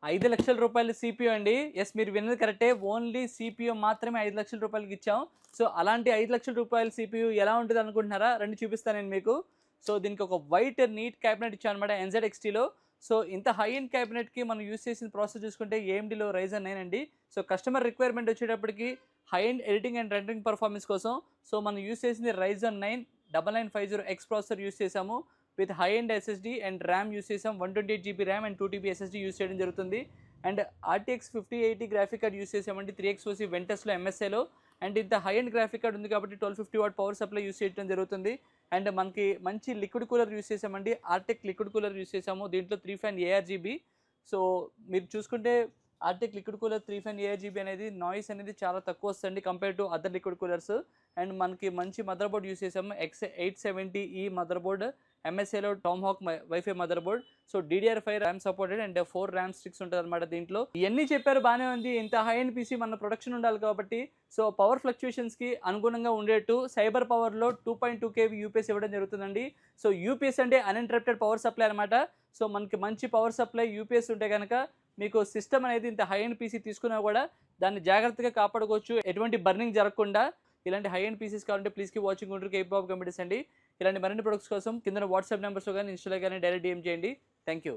రూ. 5,00,000 సీపీయూ అండి. యెస్, మీరు విన్నది కరెక్టే. ఓన్లీ సీపీయూ మాత్రమే రూ. 5,00,000కి ఇచ్చాం. సో, అలాంటి రూ. 5,00,000 సీపీయూ ఎలా ఉంటదనుకుంటున్నారా? రండి చూపిస్తాను నేను మీకు. సో, దీనికి ఒక వైట్ నీట్ క్యాబినెట్ ఇచ్చామనమాట ఎన్‌జెడ్-ఎక్స్‌టీలో. సో, ఇంత హై ఎండ్ క్యాబినెట్‌కి మనం యూజ్ చేసిన ప్రాసెసర్ చూసుకుంటే ఏఎండీలో రైజన్ 9 అండి. సో, కస్టమర్ రిక్వైర్మెంట్ వచ్చేటప్పటికి high end editing and rendering performance కోసం సో, మనం యూజ్ చేసింది రైజన్ 9 9950X ప్రాసెసర్ యూజ్ చేసాము. With high end SSD and RAM use చేసాం. 128 GB RAM and 2 TB SSD use చేయడం జరుగుతుంది. And RTX 5080 graphic card use చేసామండి 3X వెంటస్‌లో ఎంఎస్ఐలో. And ఇంత high end graphic card ఉంది కాబట్టి 1250 వాట్ పవర్ సప్లై యూజ్ చేయడం జరుగుతుంది. అండ్ మనకి మంచి లిక్విడ్ కూలర్ యూజ్ చేసామండి. ఆర్టెక్ లిక్విడ్ కూలర్ యూజ్ చేసాము. దీంట్లో 3 ఫ్యాన్ ఏఆర్జీబీ. సో, మీరు చూసుకుంటే Arctic liquid cooler 3 fan ARGB అనేది నాయిస్ అనేది చాలా తక్కువ వస్తుంది compare to other liquid coolers. And మనకి మంచి మదర్ బోర్డ్ యూజ్ చేసాము. X870E మదర్ బోర్డ్, ఎంఎస్ఐలో Tomahawk WiFi motherboard. So, DDR5 RAM supported and 4 RAM sticks ఉంటుందన్నమాట దీంట్లో. ఇవన్నీ చెప్పారు బాగానే ఉంది. ఇంత హై ఎండ్ పీసీ మన ప్రొడక్షన్ ఉండాలి కాబట్టి సో, పవర్ ఫ్లక్చుయేషన్స్‌కి అనుగుణంగా ఉండేట్టు సైబర్ పవర్‌లో 2.2 కేవీ యూపీఎస్ ఇవ్వడం జరుగుతుందండి. సో, యూపీఎస్ అంటే అన్‌ఇంటరప్టెడ్ పవర్ సప్లై అనమాట. సో, మనకి మంచి పవర్ సప్లై యూపీఎస్ ఉంటే గనక మీకు సిస్టమ్ అనేది ఇంత హై ఎండ్ పీసీ తీసుకున్నా కూడా దాన్ని జాగ్రత్తగా కాపాడుకోవచ్చు. ఎటువంటి బర్నింగ్ జరగకుండా. ఇలాంటి హై ఎండ్ పీసీస్ కావాలంటే please keep watching Guntur కేపీబాబు computers అండి. ఇలాంటి మరిన్ని ప్రొడక్ట్స్ కోసం కింద వాట్సాప్ నెంబర్స్‌లో గానీ, ఇన్‌స్టాలో గానీ డైరెక్ట్ డీఎం చేయండి. Thank you.